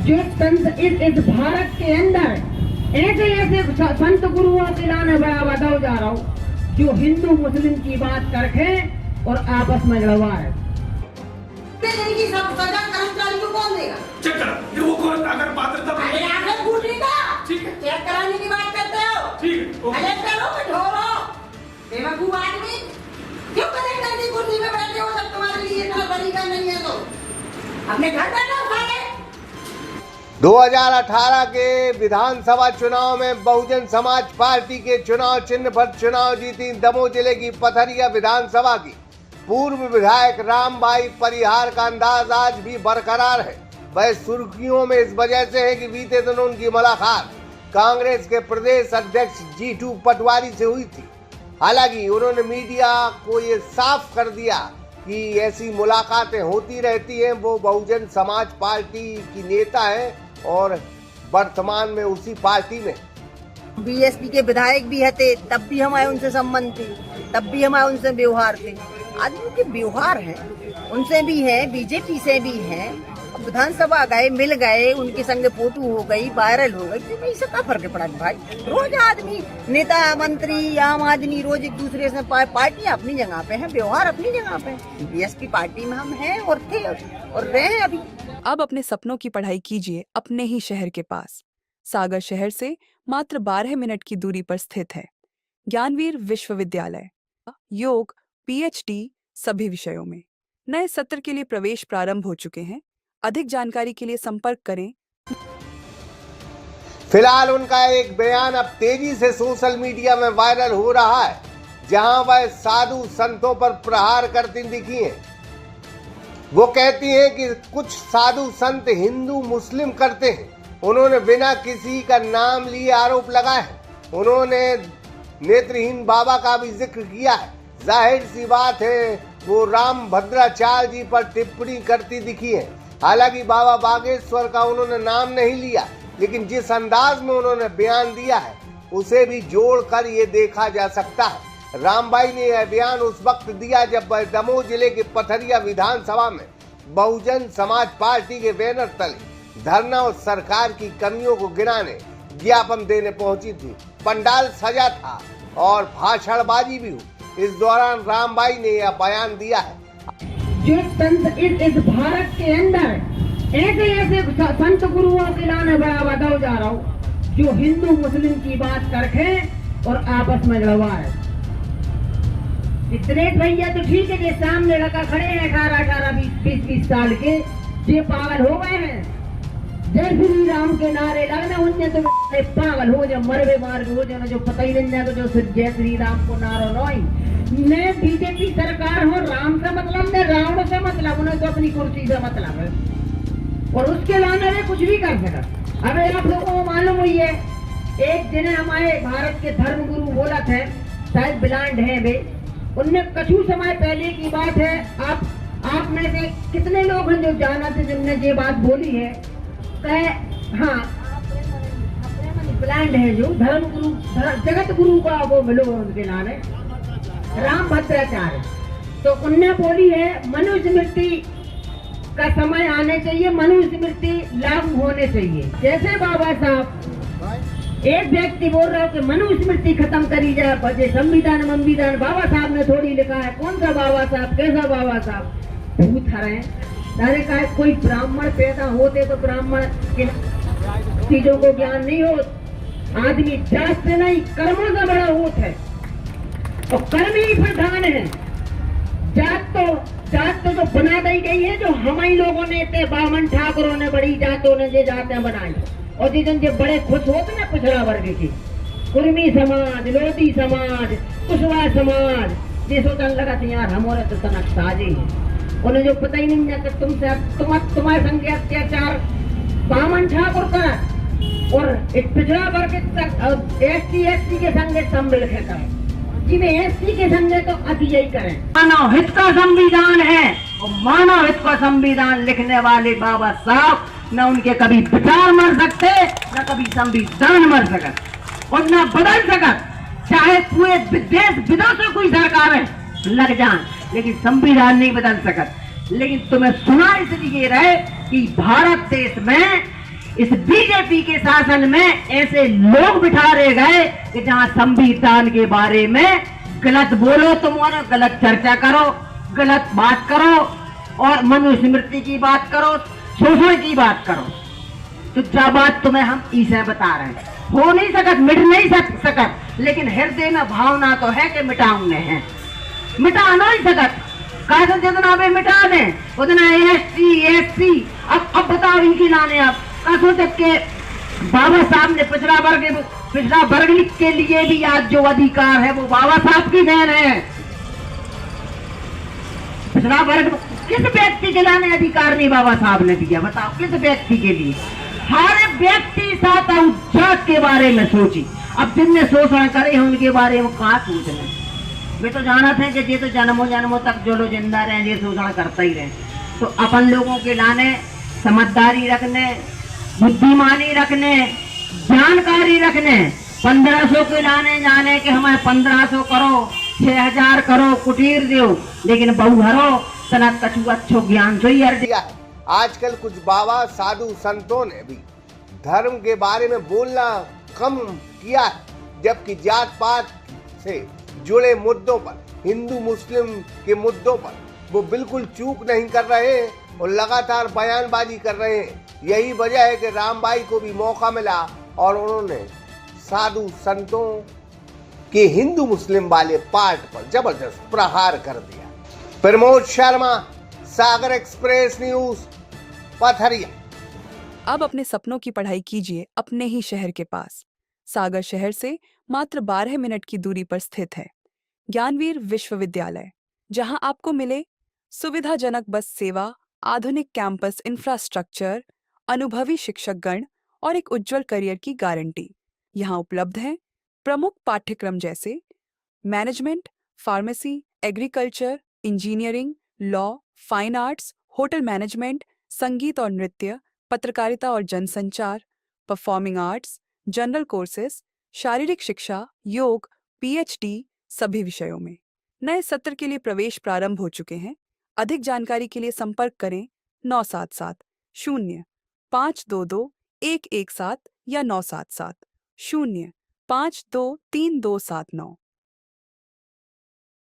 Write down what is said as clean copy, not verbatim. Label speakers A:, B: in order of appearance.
A: जो संत इस भारत के अंदर ऐसे ऐसे संत गुरुओं के लाने बढ़ावा दो जा रहा हूँ जो हिंदू मुस्लिम की बात करके और आपस में लड़वा है।
B: सजा कर्मचारी को कौन देगा?
C: चेक करा, ये वो कौन अगर पात्रता
B: अरे आपने पूछ ली था?
C: ठीक है,
B: चेक कराने की बात करते हो?
C: ठीक है,
B: कलेक्टर हो कि ढोर हो? बेवकूफ आदमी क्यों कलेक्टर की कुर्सी पे बैठे हो? जब तुम्हारे लिए इतना तरीका नहीं है तो अपने घर बैठो सारे।
D: 2018 के विधानसभा चुनाव में बहुजन समाज पार्टी के चुनाव चिन्ह पर चुनाव जीती दमोह जिले की पथरिया विधानसभा की पूर्व विधायक रामबाई परिहार का अंदाज आज भी बरकरार है। वह सुर्खियों में इस वजह से है कि बीते दिनों उनकी मुलाकात कांग्रेस के प्रदेश अध्यक्ष जीतू पटवारी से हुई थी। हालांकि उन्होंने मीडिया को ये साफ कर दिया कि ऐसी मुलाकातें होती रहती हैं। वो बहुजन समाज पार्टी की नेता हैं और वर्तमान में उसी पार्टी में
E: बीएसपी के विधायक भी थे, तब भी हमारे उनसे संबंध थे, तब भी हमारे उनसे व्यवहार थे। आदमी के व्यवहार है, उनसे भी है, बीजेपी से भी है। विधानसभा गए, मिल गए, उनके संग फोटो हो गई, वायरल हो गई, तो इससे क्या फर्क पड़ा भाई? रोज आदमी नेता मंत्री आम आदमी रोज एक दूसरे से पार्टी अपनी जगह पे है, व्यवहार अपनी जगह पे है। बीएसपी पार्टी में हम हैं और थे और रहे हैं अभी।
F: अब अपने सपनों की पढ़ाई कीजिए अपने ही शहर के पास। सागर शहर से मात्र 12 मिनट की दूरी पर स्थित है ज्ञानवीर विश्वविद्यालय। योग, पीएचडी सभी विषयों में। नए सत्र के लिए प्रवेश प्रारंभ हो चुके हैं। अधिक जानकारी के लिए संपर्क करें।
D: फिलहाल उनका एक बयान अब तेजी से सोशल मीडिया में वायरल हो रहा है, जहां वह साधु संतों पर प्रहार करती दिखी हैं। वो कहती हैं कि कुछ साधु संत हिंदू मुस्लिम करते हैं। उन्होंने बिना किसी का नाम लिए आरोप लगाए हैं। उन्होंने नेत्रहीन बाबा का भी जिक्र किया है। जाहिर सी बात है वो राम भद्राचार्य जी पर टिप्पणी करती दिखी है। हालांकि बाबा बागेश्वर का उन्होंने नाम नहीं लिया, लेकिन जिस अंदाज में उन्होंने बयान दिया है उसे भी जोड़कर ये देखा जा सकता है। रामबाई ने यह बयान उस वक्त दिया जब वह दमोह जिले के पथरिया विधानसभा में बहुजन समाज पार्टी के बैनर तले धरना और सरकार की कमियों को गिनाने ज्ञापन देने पहुंची थी। पंडाल सजा था और भाषणबाजी भी हुई। इस दौरान रामबाई ने यह बयान दिया है।
A: जो संत इस भारत के अंदर ऐसे ऐसे संत गुरुओं के लाने बढ़ावा दो जा रहा हूँ जो हिंदू मुस्लिम की बात करके और आपस में लड़वा है। इतने भैया तो ठीक है, जो सामने लड़का खड़े हैं 18, 20 साल के, ये पागल हो गए हैं। जय श्री राम के नारे लगने उनने तो पागल हो जाए, मरवे मार हो जाए, जो पता ही नहीं जाएगा जो जय श्री राम को नारो नहीं। मैं बीजेपी सरकार हो, राम से मतलब मैं रावण से मतलब, उन्हें तो अपनी कुर्सी से मतलब है और उसके लाने में कुछ भी कर सका। अबे आप लोगों को मालूम हुई है, एक दिन हमारे भारत के धर्म गुरु बोला थे, शायद बिलांड है वे, उनने कछु समय पहले की बात है। आप में से कितने लोग हैं जो जाना थे जिनने ये बात बोली है? हाँ, ब्लैंड है जो धर्म गुरु जगत गुरु का वो मिलो उनके नाम है राम भद्राचार्य। तो उनने बोली है मनुस्मृति का समय आने चाहिए, मनुस्मृति लागू होने चाहिए। जैसे बाबा साहब एक व्यक्ति बोल रहा है कि मनुस्मृति खत्म करी जाए, बजे संविधान बाबा साहब ने थोड़ी लिखा है। कौन सा बाबा साहब, कैसा बाबा साहब? भूत हरे अरे का कोई ब्राह्मण पैदा होते तो ब्राह्मण की चीजों को ज्ञान नहीं हो। आदमी जात से नहीं कर्मों से बड़ा होता है और कर्म ही प्रधान है। जात तो जो बना दी गई है, जो हम ही लोगों ने थे, बामन ठाकुरों ने, बड़ी जातों ने ये जातें बनाई और जिन जो बड़े खुश होते ना पिछड़ा वर्ग की, कुर्मी समाज, लोधी समाज, कुशवाहा समाज, ये सोचने लगा था यार हमारे तो तनक साजे है। उन्हें जो पता ही नहीं था तुमसे तुम्हारे संग अत्याचार बामन ठाकुर का और एक पिछड़ा वर्ग एसटी के संग सब मिलकर करें। जी में एसटी के संग तो अति यही करें। मानव हित का संविधान है और मानव हित का संविधान लिखने वाले बाबा साहब न उनके कभी विचार मर सकते, न कभी संविधान मर सकत और न बदल सकत। चाहे पूरे देश विदेशों कोई सरकार लग जाए, लेकिन संविधान नहीं बदल सकत। लेकिन तुम्हें सुना इसलिए रहे कि भारत देश में इस बीजेपी के शासन में ऐसे लोग बिठा रहे गए कि जहां संविधान के बारे में गलत बोलो तुम और गलत चर्चा करो, गलत बात करो और मनुस्मृति की बात करो, शोषण की बात करो। तो क्या बात तुम्हें हम इसे बता रहे हैं, हो नहीं सकत, मिट नहीं सकत, लेकिन हृदय में भावना तो है कि मिटाऊंगे हैं, मिटा नहीं सकत। कैसे जितना भी मिटा दें उतना एससी। अब बताओ इनकी लाने आप कैसे तक के बाबा साहब ने पिछड़ा वर्ग के लिए भी आज जो अधिकार है वो बाबा साहब की देन है। पिछड़ा वर्ग किस व्यक्ति के लाने अधिकार नहीं बाबा साहब ने दिया, बताओ किस व्यक्ति के लिए? हर व्यक्ति साथ जात के बारे में सोची। अब जिनने शोषण करे हैं उनके बारे में कहा सोच रहे, वे तो जाना थे कि ये तो जन्मों जन्मों तक जो लोग जिंदा रहे ये शोषण करता ही रहे। तो अपन लोगों के लाने समझदारी रखने, बुद्धिमानी रखने, जानकारी रखने, 1500 के लाने जाने के हमें 1500 करो, 6000 करो, कुटीर दो, लेकिन बहु हरो तना कछु अच्छो ज्ञान जो ही
D: दिया है। आजकल कुछ बाबा साधु संतों ने भी धर्म के बारे में बोलना कम किया है, जबकि जात पात से जुड़े मुद्दों पर, हिंदू मुस्लिम के मुद्दों पर वो बिल्कुल चूक नहीं कर रहे हैं और लगातार बयानबाजी कर रहे हैं। यही वजह है कि रामबाई को भी मौका मिला और उन्होंने साधु संतों के हिंदू मुस्लिम वाले पार्ट पर जबरदस्त प्रहार कर दिया। प्रमोद शर्मा, सागर एक्सप्रेस न्यूज, पथरिया।
F: अब अपने सपनों की पढ़ाई कीजिए अपने ही शहर के पास। सागर शहर से मात्र 12 मिनट की दूरी पर स्थित है ज्ञानवीर विश्वविद्यालय, जहां आपको मिले सुविधाजनक बस सेवा, आधुनिक कैंपस इंफ्रास्ट्रक्चर, अनुभवी शिक्षकगण और एक उज्जवल करियर की गारंटी। यहाँ उपलब्ध हैं प्रमुख पाठ्यक्रम जैसे management, pharmacy, agriculture, engineering, law, fine arts, hotel management, संगीत और नृत्य, पत्रकारिता और जनसंचार, परफॉर्मिंग आर्ट्स, जनरल कोर्सेज, शारीरिक शिक्षा, योग, पीएचडी सभी विषयों में। नए सत्र के लिए प्रवेश प्रारंभ हो चुके हैं। अधिक जानकारी के लिए संपर्क करें 977 0 522 117 या 977 0 523 279।